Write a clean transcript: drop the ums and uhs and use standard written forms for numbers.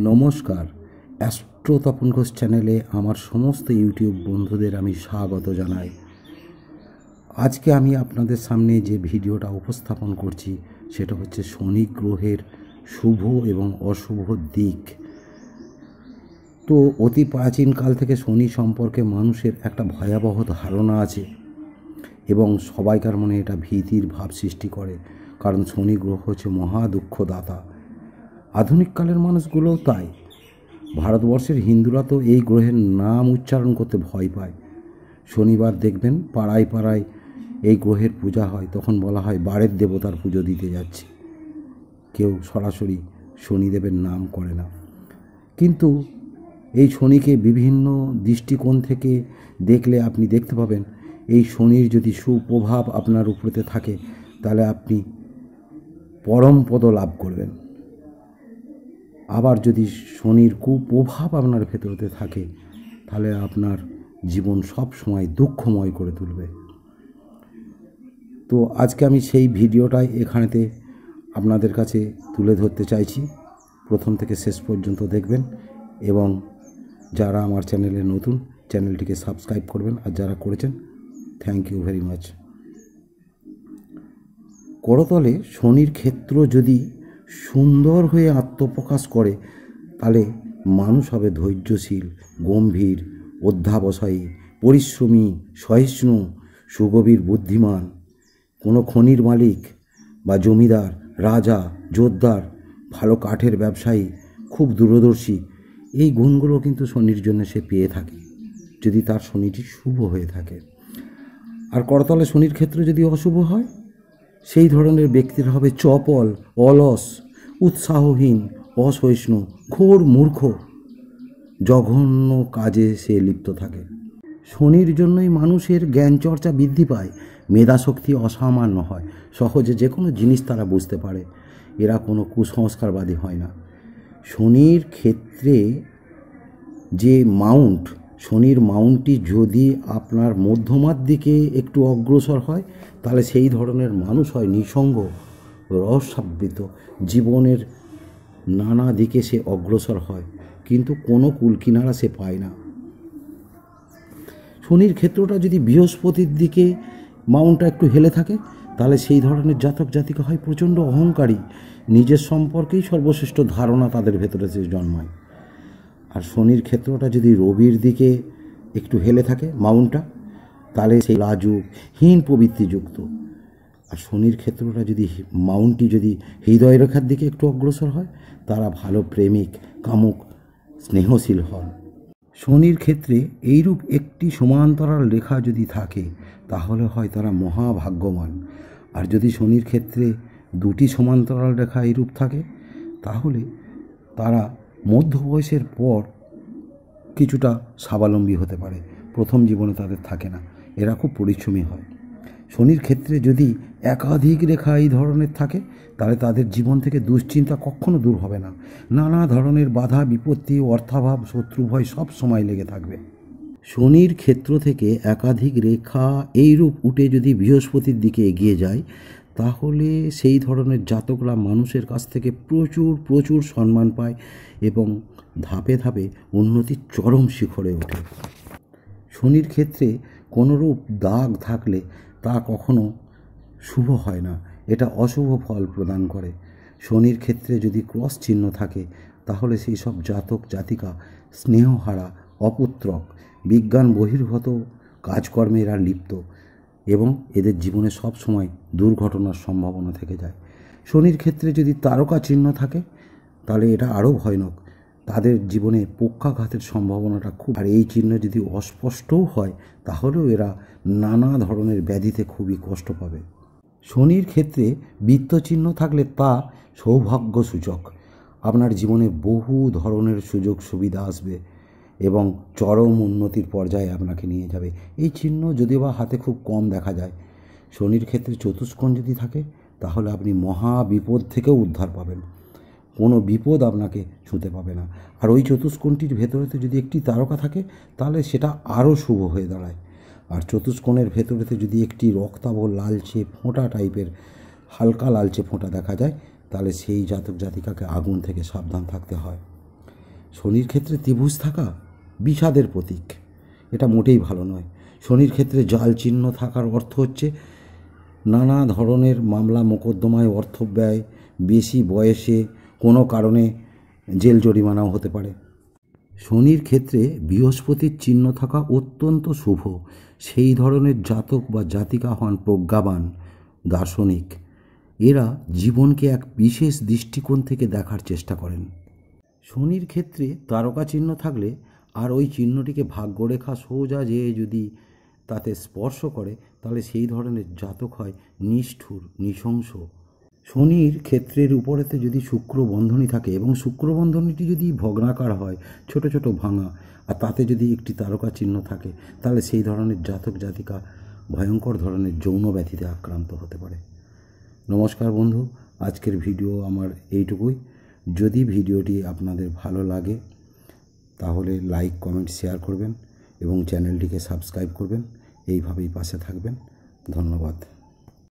নমস্কার, অ্যাস্ট্রো তপন ঘোষ চ্যানেলে আমার সমস্ত ইউটিউব বন্ধুদের আমি স্বাগত জানাই। আজকে আমি আপনাদের সামনে যে ভিডিওটা উপস্থাপন করছি সেটা হচ্ছে শনি গ্রহের শুভ এবং অশুভ দিক। তো অতি প্রাচীনকাল থেকে শনি সম্পর্কে মানুষের একটা ভয়াবহ ধারণা আছে এবং সবাইকার মনে এটা ভীতির ভাব সৃষ্টি করে, কারণ শনি গ্রহ হচ্ছে মহা দুঃখদাতা। আধুনিককালের মানুষগুলোও তাই। ভারতবর্ষের হিন্দুরা তো এই গ্রহের নাম উচ্চারণ করতে ভয় পায়। শনিবার দেখবেন পাড়ায় পাড়ায় এই গ্রহের পূজা হয়, তখন বলা হয় বাড়ির দেবতার পুজো দিতে যাচ্ছি। কেউ সরাসরি শনিদেবের নাম করে না। কিন্তু এই শনিকে বিভিন্ন দৃষ্টিকোণ থেকে দেখলে আপনি দেখতে পাবেন, এই শনির যদি সুপ্রভাব আপনার উপরেতে থাকে তাহলে আপনি পরম পদ লাভ করবেন। আবার যদি শনির কুপ্রভাব আপনার ভেতরতে থাকে তাহলে আপনার জীবন সব সময় দুঃখময় করে তুলবে। তো আজকে আমি সেই ভিডিওটাই এখানেতে আপনাদের কাছে তুলে ধরতে চাইছি। প্রথম থেকে শেষ পর্যন্ত দেখবেন এবং যারা আমার চ্যানেলে নতুন, চ্যানেলটিকে সাবস্ক্রাইব করবেন, আর যারা করেছেন থ্যাংক ইউ ভেরি মাচ। করতলে শনির ক্ষেত্র যদি সুন্দর হয়ে আত্মপ্রকাশ করে তাহলে মানুষ হবে ধৈর্যশীল, গম্ভীর, অধ্যাবসায়ী, পরিশ্রমী, সহিষ্ণু, সুগভীর বুদ্ধিমান। কোনো খনির মালিক বা জমিদার, রাজা, জোরদার, ভালো কাঠের ব্যবসায়ী, খুব দূরদর্শী, এই গুণগুলো কিন্তু শনির জন্য সে পেয়ে থাকে যদি তার শনিটি শুভ হয়ে থাকে। আর করতলে শনির ক্ষেত্র যদি অশুভ হয় সেই ধরনের ব্যক্তিরা হবে চপল, অলস, উৎসাহহীন, অসহিষ্ণু, ঘোর মূর্খ, জঘন্য কাজে সে লিপ্ত থাকে। শনির জন্যই মানুষের জ্ঞান চর্চা বৃদ্ধি পায়, মেধাশক্তি অসামান্য হয়, সহজে যে কোনো জিনিস তারা বুঝতে পারে। এরা কোনো কুসংস্কারবাদী হয় না। শনির ক্ষেত্রে যে শনির মাউন্টটি যদি আপনার মধ্যমার দিকে একটু অগ্রসর হয় তাহলে সেই ধরনের মানুষ হয় নিঃসঙ্গ, রহস্যাবৃত, জীবনের নানা দিকে সে অগ্রসর হয় কিন্তু কোনো কুলকিনারা সে পায় না। শনির ক্ষেত্রটা যদি বৃহস্পতির দিকে মাউন্টটা একটু হেলে থাকে তাহলে সেই ধরনের জাতক জাতিকা হয় প্রচণ্ড অহংকারী, নিজের সম্পর্কেই সর্বশ্রেষ্ঠ ধারণা তাদের ভেতরে সে জন্মায়। আর শনির ক্ষেত্রটা যদি রবির দিকে একটু হেলে থাকে মাউন্টটা, তাহলে সেই লাজুক, হীন প্রবৃত্তিযুক্ত। আর শনির ক্ষেত্রটা যদি মাউন্টটি যদি হৃদয় রেখার দিকে একটু অগ্রসর হয় তারা ভালো প্রেমিক, কামুক, স্নেহশীল হন। শনির ক্ষেত্রে এইরূপ একটি সমান্তরাল রেখা যদি থাকে তাহলে হয় তারা মহাভাগ্যবান। আর যদি শনির ক্ষেত্রে দুটি সমান্তরাল রেখা এইরূপ থাকে তাহলে তারা মধ্য বয়সের পর কিছুটা স্বাবলম্বী হতে পারে, প্রথম জীবনে তাদের থাকে না। এরা খুব পরিশ্রমী হয়। শনির ক্ষেত্রে যদি একাধিক রেখা এই ধরনের থাকে তাহলে তাদের জীবন থেকে দুশ্চিন্তা কখনো দূর হবে না। নানা ধরনের বাধা বিপত্তি, অর্থাভাব, শত্রুভয় সব সময় লেগে থাকবে। শনির ক্ষেত্র থেকে একাধিক রেখা এইরূপ উঠে যদি বৃহস্পতির দিকে এগিয়ে যায় তাহলে সেই ধরনের জাতকরা মানুষের কাছ থেকে প্রচুর প্রচুর সম্মান পায় এবং ধাপে ধাপে উন্নতির চরম শিখরে ওঠে। শনির ক্ষেত্রে কোনোরূপ দাগ থাকলে তা কখনো শুভ হয় না, এটা অশুভ ফল প্রদান করে। শনির ক্ষেত্রে যদি ক্রস চিহ্ন থাকে তাহলে সেই সব জাতক জাতিকা স্নেহহারা, অপুত্রক, বিজ্ঞান বহির্ভূত কাজকর্মে এরা লিপ্ত এবং এদের জীবনে সব সময় দুর্ঘটনার সম্ভাবনা থেকে যায়। শনির ক্ষেত্রে যদি তারকা চিহ্ন থাকে তাহলে এটা আরও ভয়ানক, তাদের জীবনে পক্ষাঘাতের সম্ভাবনাটা খুব। আর এই চিহ্ন যদি অস্পষ্টও হয় তাহলেও এরা নানা ধরনের ব্যাধিতে খুবই কষ্ট পাবে। শনির ক্ষেত্রে বৃত্ত চিহ্ন থাকলে তা সৌভাগ্য সূচক, আপনার জীবনে বহু ধরনের সুযোগ সুবিধা আসবে এবং চরম উন্নতির পর্যায়ে আপনাকে নিয়ে যাবে। এই চিহ্ন যদিও বা হাতে খুব কম দেখা যায়। শনির ক্ষেত্রে চতুষ্কোণ যদি থাকে তাহলে আপনি মহা বিপদ থেকেও উদ্ধার পাবেন, কোনো বিপদ আপনাকে ছুঁতে পাবে না। আর ওই চতুষ্কোণটির ভেতরেতে যদি একটি তারকা থাকে তাহলে সেটা আরও শুভ হয়ে দাঁড়ায়। আর চতুষ্কোণের ভেতরেতে যদি একটি রক্তাভ লালচে ফোঁটা টাইপের হালকা লালচে ফোঁটা দেখা যায় তাহলে সেই জাতক জাতিকাকে আগুন থেকে সাবধান থাকতে হয়। শনির ক্ষেত্রে ত্রিভুজ থাকা বিষাদের প্রতীক, এটা মোটেই ভালো নয়। শনির ক্ষেত্রে জাল চিহ্ন থাকার অর্থ হচ্ছে নানা ধরনের মামলা মোকদ্দমায় অর্থ ব্যয়, বেশি বয়সে কোনো কারণে জেল জরিমানাও হতে পারে। শনির ক্ষেত্রে বৃহস্পতির চিহ্ন থাকা অত্যন্ত শুভ। সেই ধরনের জাতক বা জাতিকা হন প্রজ্ঞাবান, দার্শনিক। এরা জীবনকে এক বিশেষ দৃষ্টিকোণ থেকে দেখার চেষ্টা করেন। শনির ক্ষেত্রে তারকা চিহ্ন থাকলে আর ওই চিহ্নটিকে ভাগ্যরেখা সোজা যেয়ে যদি তাতে স্পর্শ করে, তাহলে সেই ধরনের জাতক হয় নিষ্ঠুর, নৃশংস। শনির ক্ষেত্রের উপরেতে যদি শুক্র বন্ধনী থাকে এবং শুক্র বন্ধনীটি যদি ভগ্নাকার হয়, ছোট ছোট ভাঙা, আর তাতে যদি একটি তারকা চিহ্ন থাকে, তাহলে সেই ধরনের জাতক জাতিকা ভয়ঙ্কর ধরনের যৌন ব্যাধিতে আক্রান্ত হতে পারে। নমস্কার বন্ধু, আজকের ভিডিও আমার এইটুকুই। যদি ভিডিওটি আপনাদের ভালো লাগে তাহলে লাইক, কমেন্ট, শেয়ার করবেন এবং চ্যানেলটিকে সাবস্ক্রাইব করবেন। এইভাবেই পাশে থাকবেন। ধন্যবাদ।